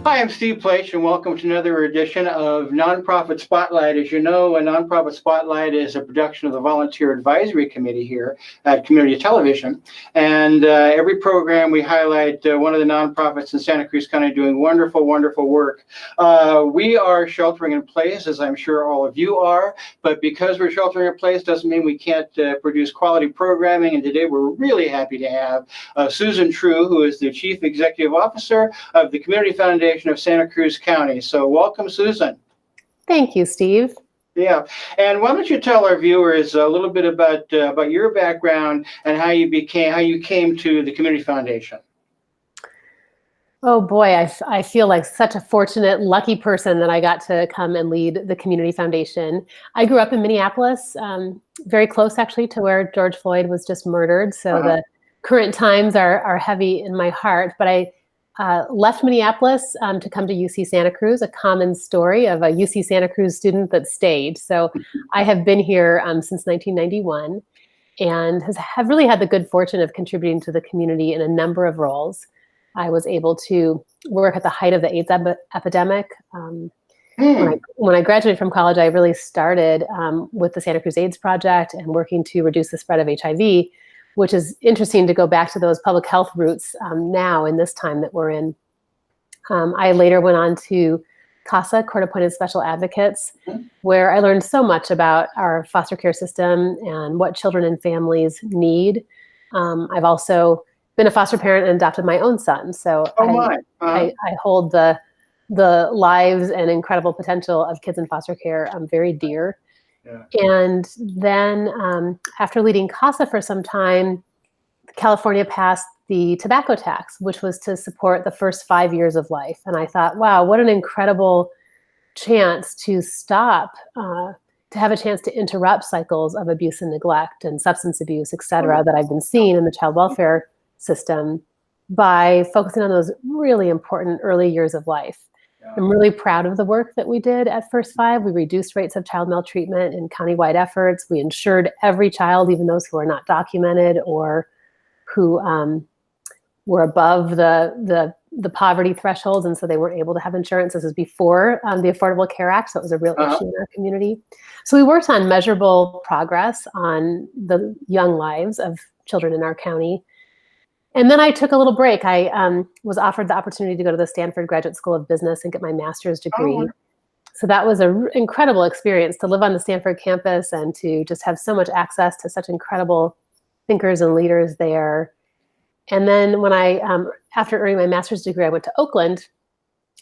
Hi, I'm Steve Pleich, and welcome to another edition of Nonprofit Spotlight. As you know, a Nonprofit Spotlight is a production of the Volunteer Advisory Committee here at Community Television. And every program we highlight one of the nonprofits in Santa Cruz County doing wonderful, wonderful work. We are sheltering in place, as I'm sure all of you are, but because we're sheltering in place doesn't mean we can't produce quality programming. And today we're really happy to have Susan True, who is the Chief Executive Officer of the Community Foundation of Santa Cruz County. So welcome, Susan. Thank you, Steve. Yeah, and why don't you tell our viewers a little bit about your background and how you came to the Community Foundation? Oh boy, I feel like such a fortunate, lucky person that I got to come and lead the Community Foundation. I grew up in Minneapolis, very close actually to where George Floyd was just murdered. So the current times are heavy in my heart, but I left Minneapolis to come to UC Santa Cruz, a common story of a UC Santa Cruz student that stayed. So I have been here since 1991 and have really had the good fortune of contributing to the community in a number of roles. I was able to work at the height of the AIDS epidemic. When I graduated from college, I really started with the Santa Cruz AIDS Project and working to reduce the spread of HIV, which is interesting to go back to those public health roots now in this time that we're in. I later went on to CASA, Court-Appointed Special Advocates, where I learned so much about our foster care system and what children and families need. I've also been a foster parent and adopted my own son. So I hold the lives and incredible potential of kids in foster care very dear. Yeah. And then after leading CASA for some time, California passed the tobacco tax, which was to support the first 5 years of life. And I thought, wow, what an incredible chance to stop, to have a chance to interrupt cycles of abuse and neglect and substance abuse, et cetera, that I've been seeing in the child welfare system by focusing on those really important early years of life. I'm really proud of the work that we did at First Five. We reduced rates of child maltreatment in countywide efforts. We insured every child, even those who are not documented or who were above the poverty thresholds, and so they weren't able to have insurance. This was before the Affordable Care Act, so it was a real issue in our community. So we worked on measurable progress on the young lives of children in our county. And then I took a little break. I was offered the opportunity to go to the Stanford Graduate School of Business and get my master's degree. So that was an incredible experience to live on the Stanford campus and to just have so much access to such incredible thinkers and leaders there. And then when after earning my master's degree, I went to Oakland,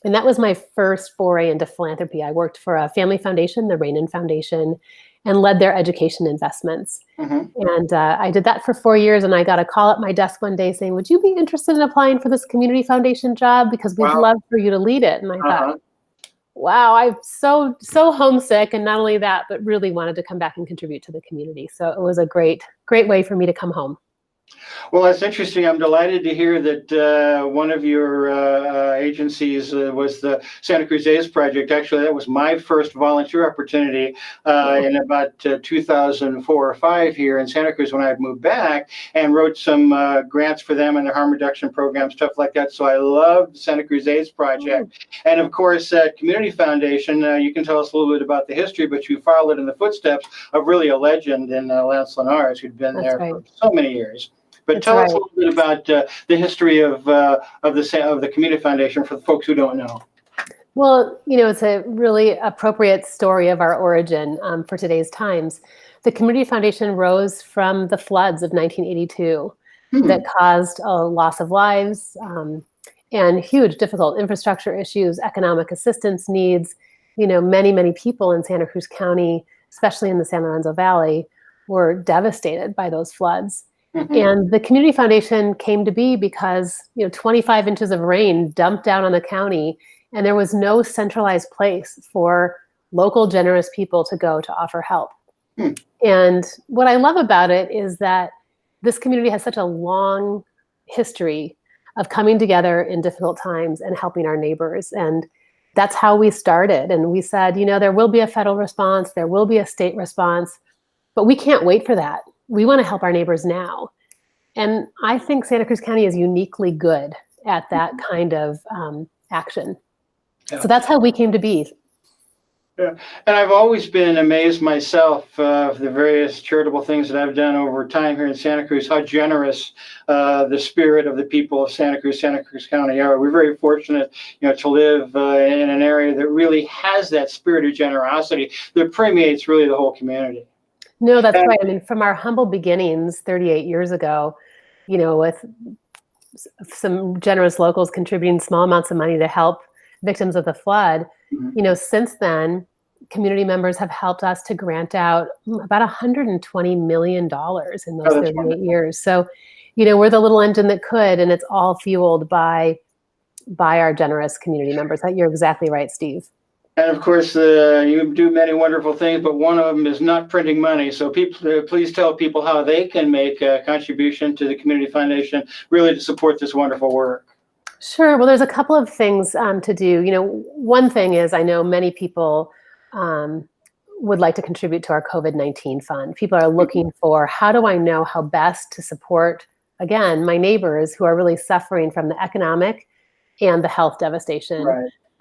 and that was my first foray into philanthropy. I worked for a family foundation, the Rainin Foundation, and led their education investments. And I did that for 4 years, and I got a call at my desk one day saying, would you be interested in applying for this community foundation job? Because we'd love for you to lead it. And I thought, wow, I'm so homesick. And not only that, but really wanted to come back and contribute to the community. So it was a great way for me to come home. Well, that's interesting. I'm delighted to hear that one of your agencies was the Santa Cruz AIDS Project. Actually, that was my first volunteer opportunity in about 2004 or 5 here in Santa Cruz when I moved back, and wrote some grants for them and their harm reduction program, stuff like that. So I love the Santa Cruz AIDS Project. And of course, at Community Foundation, you can tell us a little bit about the history, but you followed in the footsteps of really a legend in Lance Linares, who'd been there for so many years. But tell us a little bit about the history of the Community Foundation for the folks who don't know. Well, it's a really appropriate story of our origin for today's times. The Community Foundation rose from the floods of 1982 that caused a loss of lives and huge, difficult infrastructure issues, economic assistance needs. Many people in Santa Cruz County, especially in the San Lorenzo Valley, were devastated by those floods. And the Community Foundation came to be because 25 inches of rain dumped down on the county, and there was no centralized place for local generous people to go to offer help. And what I love about it is that this community has such a long history of coming together in difficult times and helping our neighbors. And that's how we started. And we said, there will be a federal response, there will be a state response, but we can't wait for that. We want to help our neighbors now. And I think Santa Cruz County is uniquely good at that kind of action. Yeah. So that's how we came to be. Yeah. And I've always been amazed myself of the various charitable things that I've done over time here in Santa Cruz, how generous the spirit of the people of Santa Cruz County are. We're very fortunate, to live in an area that really has that spirit of generosity that permeates really the whole community. No, that's right. I mean, from our humble beginnings 38 years ago, with some generous locals contributing small amounts of money to help victims of the flood, since then, community members have helped us to grant out about $120 million in those 38 years. So, we're the little engine that could, and it's all fueled by our generous community members. You're exactly right, Steve. And of course, you do many wonderful things, but one of them is not printing money. So please tell people how they can make a contribution to the Community Foundation, really to support this wonderful work. Sure. Well, there's a couple of things to do. One thing is, I know many people would like to contribute to our COVID-19 fund. People are looking for, how do I know how best to support, again, my neighbors who are really suffering from the economic and the health devastation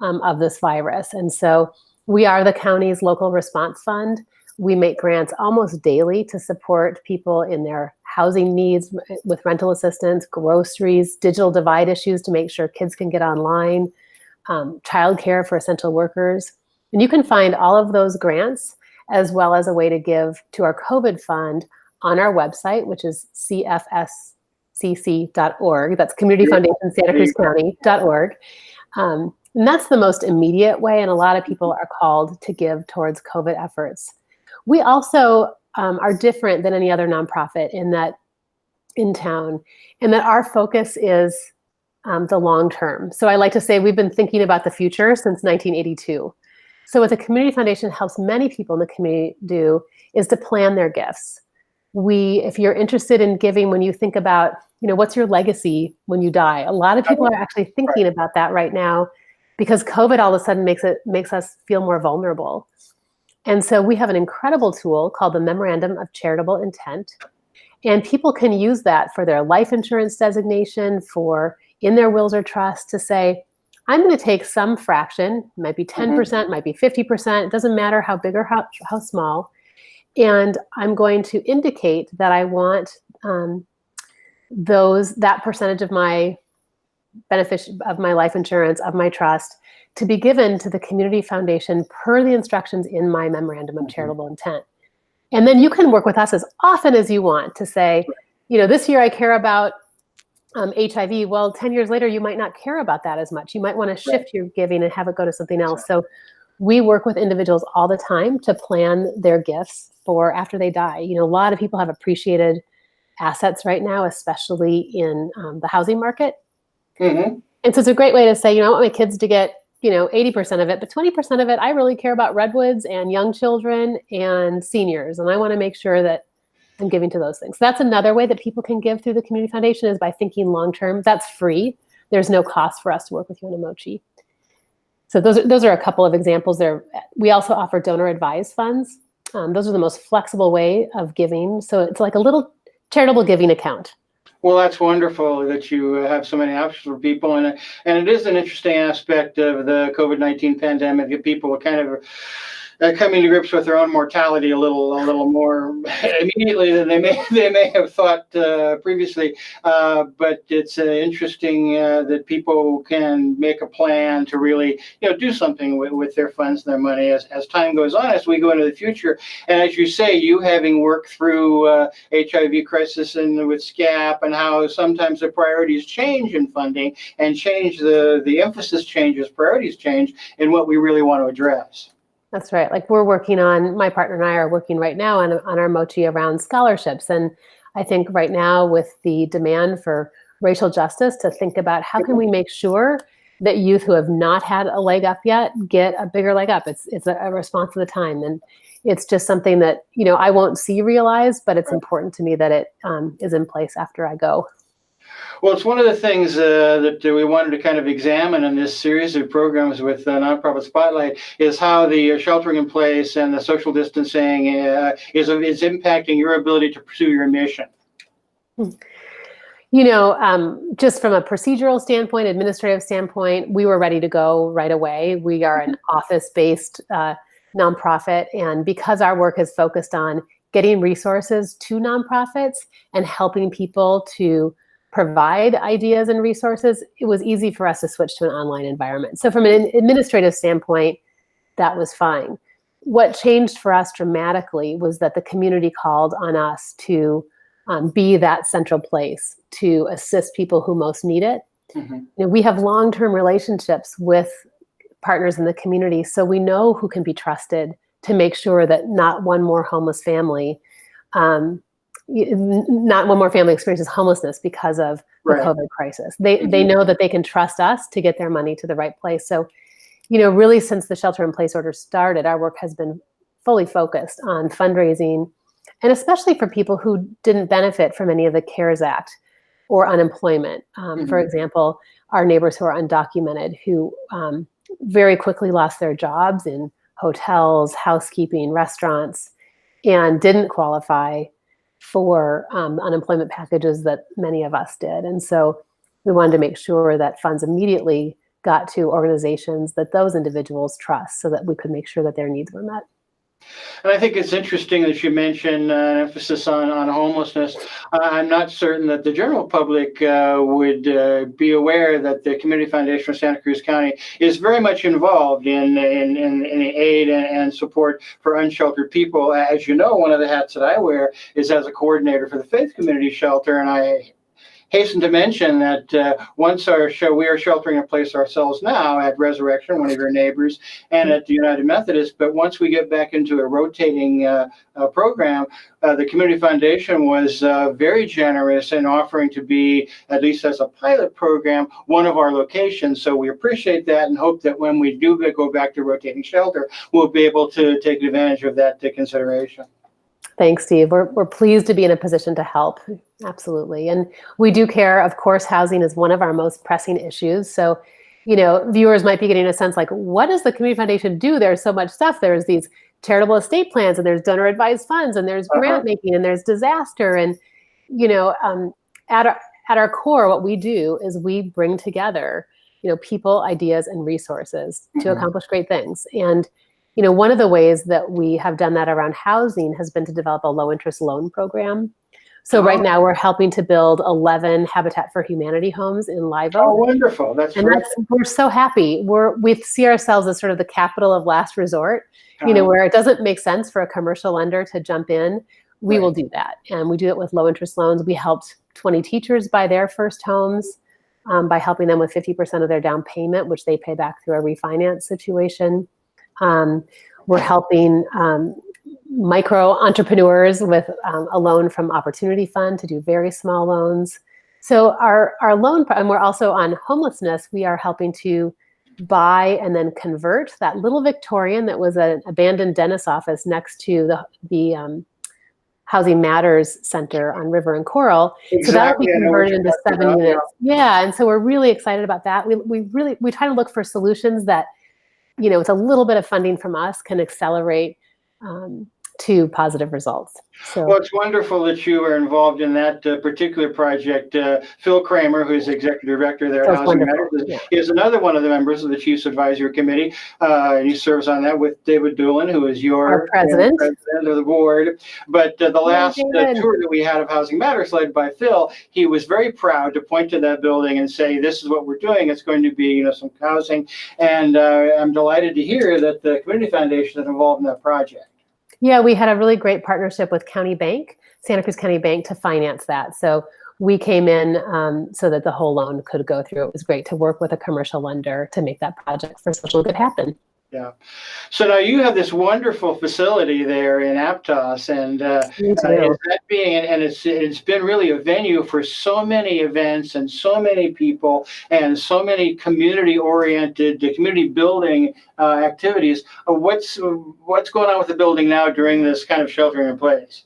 of this virus. And so we are the county's local response fund. We make grants almost daily to support people in their housing needs with rental assistance, groceries, digital divide issues to make sure kids can get online, childcare for essential workers. And you can find all of those grants as well as a way to give to our COVID fund on our website, which is CFSCC.org. That's Community Foundation Santa Cruz County.org. And that's the most immediate way, and a lot of people are called to give towards COVID efforts. We also are different than any other nonprofit in town, and that our focus is the long term. So I like to say we've been thinking about the future since 1982. So what the Community Foundation helps many people in the community do is to plan their gifts. If you're interested in giving, when you think about, what's your legacy when you die? A lot of people are actually thinking about that right now, because COVID all of a sudden makes us feel more vulnerable. And so we have an incredible tool called the Memorandum of Charitable Intent. And people can use that for their life insurance designation, for in their wills or trusts, to say, I'm going to take some fraction, it might be 10%, might be 50%, it doesn't matter how big or how small, and I'm going to indicate that I want that percentage of my of my life insurance, of my trust, to be given to the Community Foundation per the instructions in my Memorandum of Charitable Intent. And then you can work with us as often as you want to say, this year I care about HIV. Well, 10 years later, you might not care about that as much. You might want to shift your giving and have it go to something else. So we work with individuals all the time to plan their gifts for after they die. A lot of people have appreciated assets right now, especially in the housing market. And so it's a great way to say, I want my kids to get, 80% of it, but 20% of it, I really care about redwoods and young children and seniors. And I want to make sure that I'm giving to those things. So that's another way that people can give through the Community Foundation, is by thinking long-term. That's free. There's no cost for us to work with you on Emoji. So those are a couple of examples there. We also offer donor advised funds. Those are the most flexible way of giving. So it's like a little charitable giving account. Well, that's wonderful that you have so many options for people, and it is an interesting aspect of the COVID-19 pandemic that people are kind of coming to grips with their own mortality a little more immediately than they may have thought previously. But it's interesting that people can make a plan to really do something with their funds and their money as time goes on, as we go into the future. And as you say, you having worked through HIV crisis and with SCAP, and how sometimes the priorities change in funding, and change the emphasis changes, priorities change in what we really want to address. That's right. Like my partner and I are working right now on our Mochi around scholarships. And I think right now, with the demand for racial justice, to think about how can we make sure that youth who have not had a leg up yet get a bigger leg up. It's a response to the time. And it's just something that, I won't see realized, but it's important to me that it is in place after I go. Well, it's one of the things that we wanted to kind of examine in this series of programs with Nonprofit Spotlight, is how the sheltering in place and the social distancing is impacting your ability to pursue your mission. Just from a procedural standpoint, administrative standpoint, we were ready to go right away. We are an office-based nonprofit, and because our work is focused on getting resources to nonprofits and helping people to provide ideas and resources, it was easy for us to switch to an online environment. So from an administrative standpoint, that was fine. What changed for us dramatically was that the community called on us to be that central place to assist people who most need it. Mm-hmm. We have long-term relationships with partners in the community, so we know who can be trusted to make sure that not one more family experiences homelessness because of the COVID crisis. They know that they can trust us to get their money to the right place. So, really since the shelter-in-place order started, our work has been fully focused on fundraising, and especially for people who didn't benefit from any of the CARES Act or unemployment. For example, our neighbors who are undocumented, who very quickly lost their jobs in hotels, housekeeping, restaurants, and didn't qualify for unemployment packages that many of us did. And so we wanted to make sure that funds immediately got to organizations that those individuals trust so that we could make sure that their needs were met. And I think it's interesting that you mention an emphasis on homelessness. I'm not certain that the general public would be aware that the Community Foundation of Santa Cruz County is very much involved in the aid and support for unsheltered people. As you know, one of the hats that I wear is as a coordinator for the Faith Community Shelter, and I hasten to mention that once we are sheltering in place ourselves now at Resurrection, one of your neighbors, and at the United Methodist. But once we get back into a rotating program, the Community Foundation was very generous in offering to be, at least as a pilot program, one of our locations. So we appreciate that and hope that when we do go back to rotating shelter, we'll be able to take advantage of that consideration. Thanks, Steve. We're pleased to be in a position to help. Absolutely. And we do care. Of course, housing is one of our most pressing issues. So, viewers might be getting a sense like, what does the Community Foundation do? There's so much stuff. There's these charitable estate plans, and there's donor advised funds, and there's grant making, and there's disaster. And, at our core, what we do is we bring together, people, ideas, and resources to accomplish great things. And one of the ways that we have done that around housing has been to develop a low-interest loan program. So right now we're helping to build 11 Habitat for Humanity homes in Live Oak. Oh, wonderful. We're so happy. We see ourselves as sort of the capital of last resort, where it doesn't make sense for a commercial lender to jump in. We will do that. And we do it with low-interest loans. We helped 20 teachers buy their first homes by helping them with 50% of their down payment, which they pay back through a refinance situation. We're helping micro entrepreneurs with a loan from Opportunity Fund to do very small loans. So our loan, and we're also on homelessness, we are helping to buy and then convert that little Victorian that was an abandoned dentist's office next to the Housing Matters Center on River and Coral. Exactly. So that'll be converted into 7 units. Yeah, and so we're really excited about that. We try to look for solutions that, with a little bit of funding from us, can accelerate to positive results. So, well, it's wonderful that you are involved in that particular project. Phil Kramer, who's executive director there at Housing Matters, is another one of the members of the Chiefs Advisory Committee. And he serves on that with David Doolin, who is your president of the board. But the last tour that we had of Housing Matters, led by Phil, he was very proud to point to that building and say, "This is what we're doing. It's going to be, some housing." And I'm delighted to hear that the Community Foundation is involved in that project. Yeah, we had a really great partnership with County Bank, Santa Cruz County Bank, to finance that. So we came in so that the whole loan could go through. It was great to work with a commercial lender to make that project for social good happen. Yeah. So now you have this wonderful facility there in Aptos, and it's been really a venue for so many events and so many people and so many community-oriented, community building activities. What's going on with the building now during this kind of sheltering in place?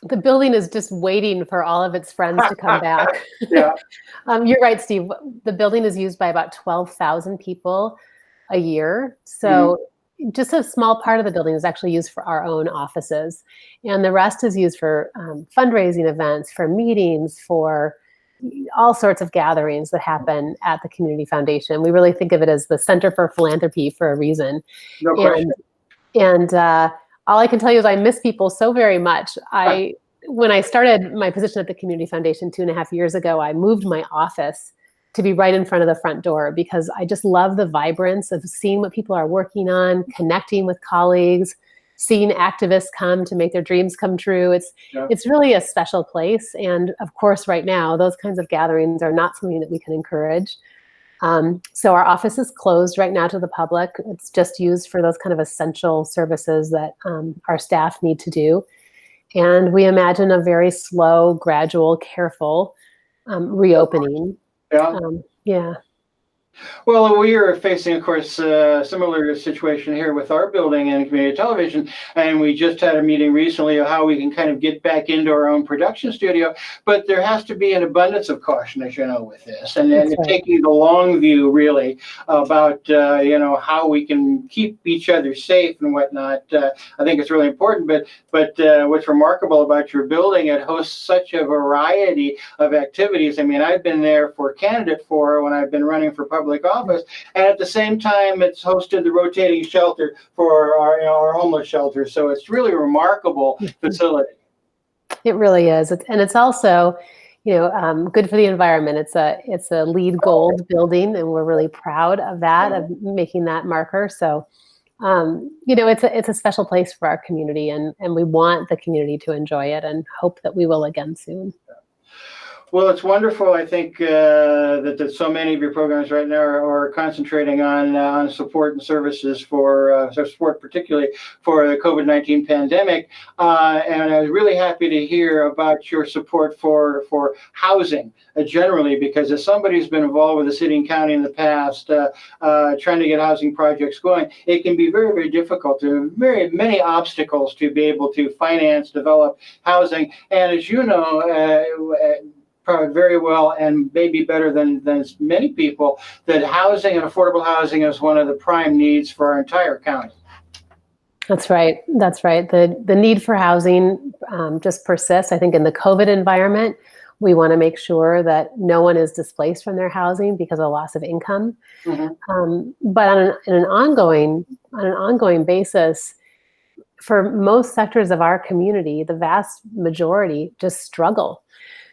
The building is just waiting for all of its friends to come back. Yeah. You're right, Steve. The building is used by about 12,000 people a year. So just a small part of the building is actually used for our own offices. And the rest is used for fundraising events, for meetings, for all sorts of gatherings that happen at the Community Foundation. We really think of it as the Center for Philanthropy for a reason. No question. And all I can tell you is I miss people so very much. When I started my position at the Community Foundation 2.5 years ago, I moved my office to be right in front of the front door because I just love the vibrance of seeing what people are working on, connecting with colleagues, seeing activists come to make their dreams come true. It's really a special place. And of course, right now, those kinds of gatherings are not something that we can encourage. So our office is closed right now to the public. It's just used for those kind of essential services that our staff need to do. And we imagine a very slow, gradual, careful reopening. Yeah. Well, we are facing, of course, a similar situation here with our building and community television, and we just had a meeting recently of how we can kind of get back into our own production studio, but there has to be an abundance of caution, as you know, with this, and then taking the long view, really, about, how we can keep each other safe and whatnot. I think it's really important, but what's remarkable about your building, it hosts such a variety of activities. I mean, I've been there for candidate for when I've been running for public office, and at the same time it's hosted the rotating shelter for our homeless shelter. So it's really a remarkable facility. It really is, and it's also good for the environment. It's a LEED Gold building, and we're really proud of that, of making that marker. So it's a special place for our community, and we want the community to enjoy it and hope that we will again soon. Well, it's wonderful. I think that so many of your programs right now are concentrating on support and services for support, particularly for the COVID-19 pandemic. And I was really happy to hear about your support for housing generally, because as somebody who's been involved with the city and county in the past, trying to get housing projects going, it can be very, very difficult. There are very many obstacles to be able to finance, develop housing. And as you know, probably very well, and maybe better than many people, that housing and affordable housing is one of the prime needs for our entire county. That's right. That's right. The need for housing just persists. I think in the COVID environment, we want to make sure that no one is displaced from their housing because of loss of income. But on an ongoing basis, for most sectors of our community, the vast majority just struggle.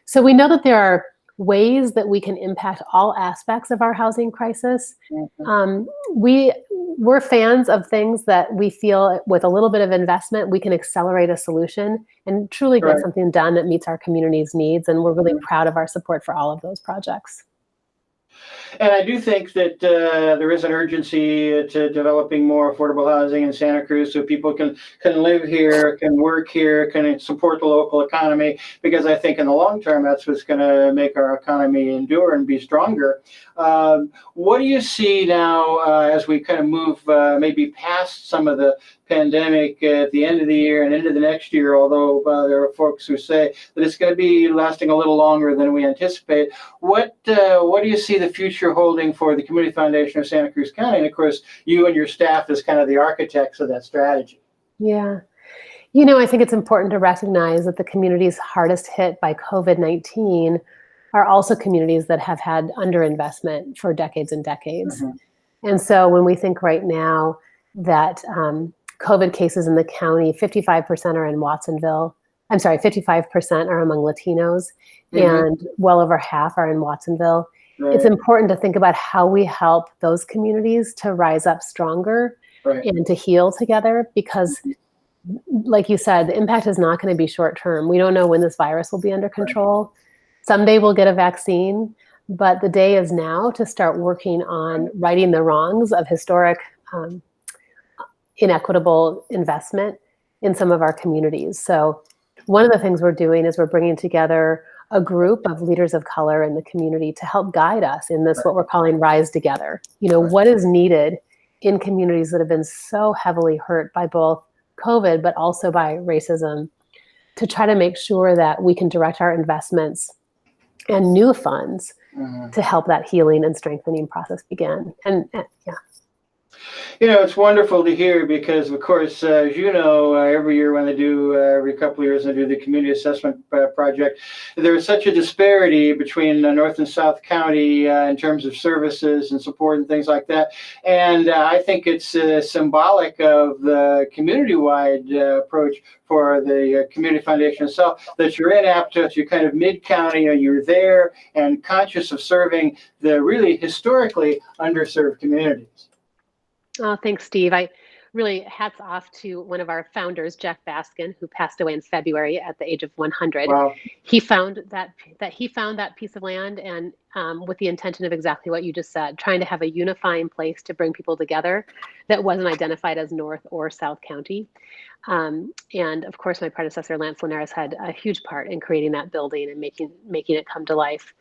So we know that there are ways that we can impact all aspects of our housing crisis. We're fans of things that we feel with a little bit of investment, we can accelerate a solution and truly get something done that meets our community's needs. And we're really proud of our support for all of those projects. And I do think that there is an urgency to developing more affordable housing in Santa Cruz so people can live here, can work here, can support the local economy, because I think in the long term, that's what's going to make our economy endure and be stronger. What do you see now as we kind of move maybe past some of the pandemic at the end of the year and into the next year, although there are folks who say that it's going to be lasting a little longer than we anticipate. What do you see the future holding for the Community Foundation of Santa Cruz County? And of course, you and your staff as kind of the architects of that strategy. Yeah. I think it's important to recognize that the communities hardest hit by COVID-19 are also communities that have had underinvestment for decades and decades. And so when we think right now that COVID cases in the county, 55% are in Watsonville. I'm sorry, 55% are among Latinos, and well over half are in Watsonville. It's important to think about how we help those communities to rise up stronger and to heal together, because like you said, the impact is not going to be short term. We don't know when this virus will be under control. Someday we'll get a vaccine, but the day is now to start working on righting the wrongs of historic inequitable investment in some of our communities. So one of the things we're doing is we're bringing together a group of leaders of color in the community to help guide us in this, what we're calling Rise Together. What is needed in communities that have been so heavily hurt by both COVID, but also by racism, to try to make sure that we can direct our investments and new funds to help that healing and strengthening process begin. And yeah. It's wonderful to hear because, of course, as you know, every year when they do, every couple of years, they do the community assessment project, there's such a disparity between North and South County in terms of services and support and things like that. And I think it's symbolic of the community-wide approach for the Community Foundation itself, that you're in Aptos, you're kind of mid-county, you're there and conscious of serving the really historically underserved communities. Oh, thanks, Steve. I really hats off to one of our founders, Jeff Baskin, who passed away in February at the age of 100. Wow. He found that piece of land, and with the intention of exactly what you just said, trying to have a unifying place to bring people together that wasn't identified as North or South County. And of course, my predecessor, Lance Linares, had a huge part in creating that building and making it come to life.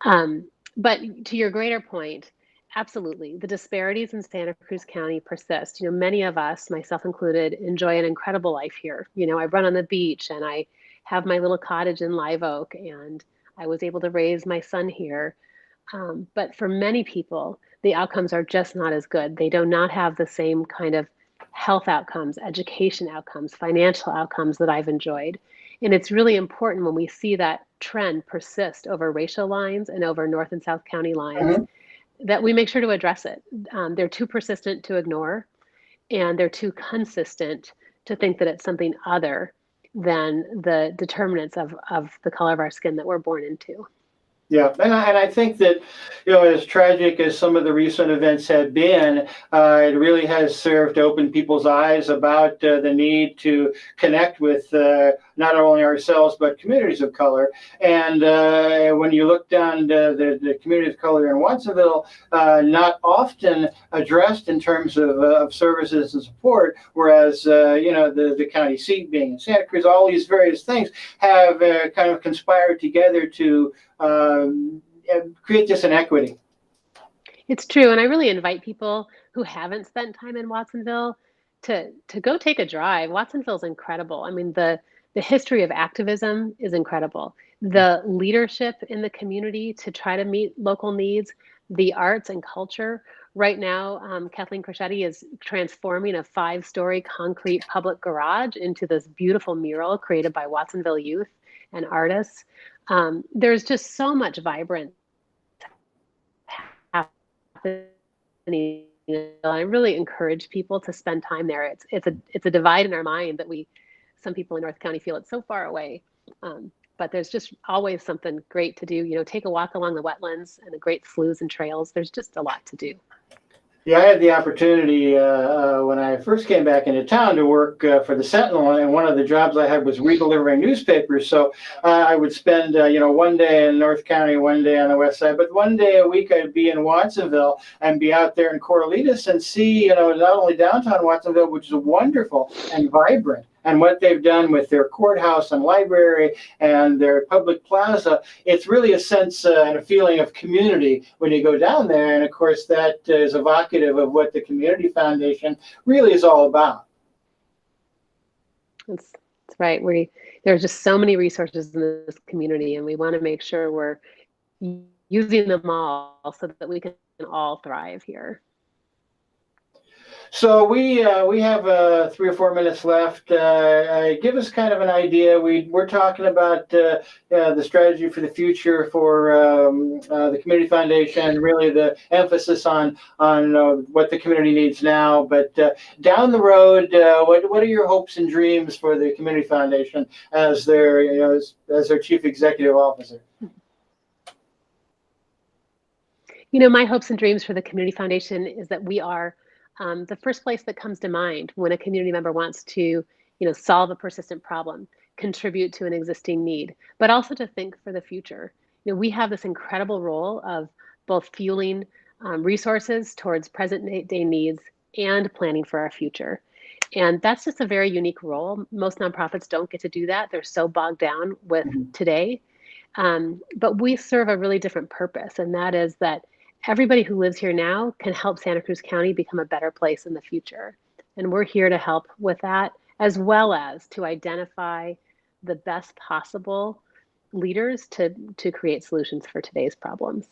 But to your greater point, absolutely. The disparities in Santa Cruz County persist. Many of us, myself included, enjoy an incredible life here. I run on the beach and I have my little cottage in Live Oak, and I was able to raise my son here. But for many people, the outcomes are just not as good. They do not have the same kind of health outcomes, education outcomes, financial outcomes that I've enjoyed. And it's really important when we see that trend persist over racial lines and over North and South County lines, that we make sure to address it. They're too persistent to ignore, and they're too consistent to think that it's something other than the determinants of the color of our skin that we're born into. Yeah, and I think that, as tragic as some of the recent events have been, it really has served to open people's eyes about the need to connect with not only ourselves, but communities of color. And when you look down the community of color in Watsonville, not often addressed in terms of services and support, whereas, the county seat being in Santa Cruz, all these various things have kind of conspired together to create this inequity. It's true, and I really invite people who haven't spent time in Watsonville to go take a drive. Watsonville's incredible. I mean, the history of activism is incredible. The leadership in the community to try to meet local needs, the arts and culture. Right now, Kathleen Crescetti is transforming a 5-story concrete public garage into this beautiful mural created by Watsonville youth and artists. There's just so much vibrant happening. I really encourage people to spend time there. It's a divide in our mind that some people in North County feel it's so far away. But there's just always something great to do. Take a walk along the wetlands and the great sloughs and trails. There's just a lot to do. Yeah, I had the opportunity when I first came back into town to work for the Sentinel, and one of the jobs I had was redelivering newspapers. So I would spend, one day in North County, one day on the west side, but one day a week I'd be in Watsonville and be out there in Corralitos and see, not only downtown Watsonville, which is wonderful and vibrant, and what they've done with their courthouse and library and their public plaza. It's really a sense and a feeling of community when you go down there. And of course, that is evocative of what the Community Foundation really is all about. That's right. There's just so many resources in this community, and we want to make sure we're using them all so that we can all thrive here. So we have 3 or 4 minutes left. Give us kind of an idea. We're talking about the strategy for the future for the Community Foundation, really the emphasis on what the community needs now. But down the road, what are your hopes and dreams for the Community Foundation as their as their Chief Executive Officer? My hopes and dreams for the Community Foundation is that we are the first place that comes to mind when a community member wants to, solve a persistent problem, contribute to an existing need, but also to think for the future. We have this incredible role of both fueling resources towards present day needs and planning for our future. And that's just a very unique role. Most nonprofits don't get to do that. They're so bogged down with today. But we serve a really different purpose, and that is that everybody who lives here now can help Santa Cruz County become a better place in the future. And we're here to help with that, as well as to identify the best possible leaders to create solutions for today's problems.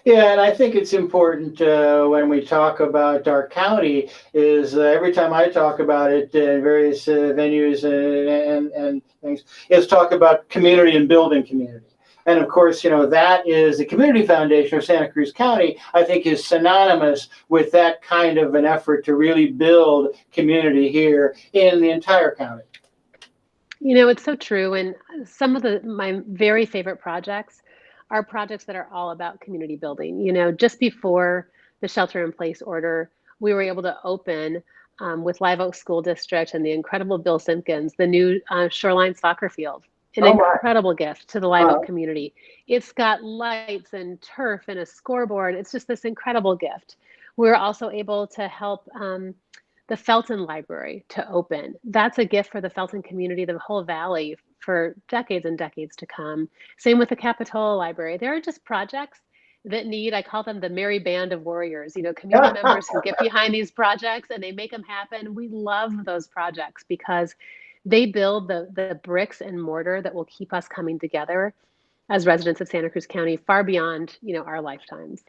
Yeah, and I think it's important when we talk about our county is every time I talk about it in various venues and things, is talk about community and building community. And of course, that is the Community Foundation of Santa Cruz County, I think is synonymous with that kind of an effort to really build community here in the entire county. It's so true. And some of my very favorite projects are projects that are all about community building. Just before the shelter in place order, we were able to open with Live Oak School District and the incredible Bill Simpkins, the new Shoreline soccer field. An incredible gift to the Live Oak community. It's got lights and turf and a scoreboard. It's just this incredible gift. We're also able to help the Felton Library to open. That's a gift for the Felton community, the whole valley, for decades and decades to come. Same with the Capitola Library. There are just projects that I call them the merry band of warriors, community members who get behind these projects and they make them happen. We love those projects because they build the bricks and mortar that will keep us coming together as residents of Santa Cruz County far beyond, our lifetimes.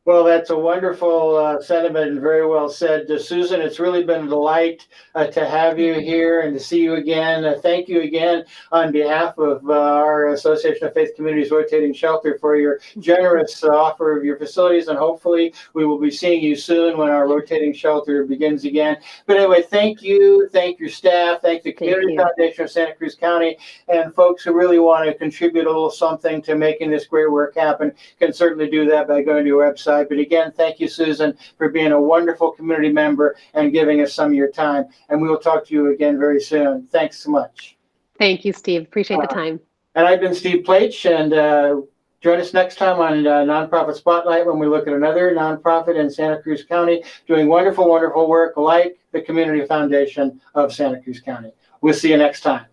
Well, that's a wonderful sentiment and very well said. Susan, it's really been a delight to have you here and to see you again. Thank you again on behalf of our Association of Faith Communities Rotating Shelter for your generous offer of your facilities, and hopefully we will be seeing you soon when our rotating shelter begins again. But anyway, thank you, thank your staff, thank the Community Foundation of Santa Cruz County, and folks who really want to contribute a little something to making this great work happen can certainly do that by going to your website. But again, thank you, Susan, for being a wonderful community member and giving us some of your time. And we will talk to you again very soon. Thanks so much. Thank you, Steve. Appreciate the time. And I've been Steve Pleich, and join us next time on Nonprofit Spotlight when we look at another nonprofit in Santa Cruz County doing wonderful, wonderful work like the Community Foundation of Santa Cruz County. We'll see you next time.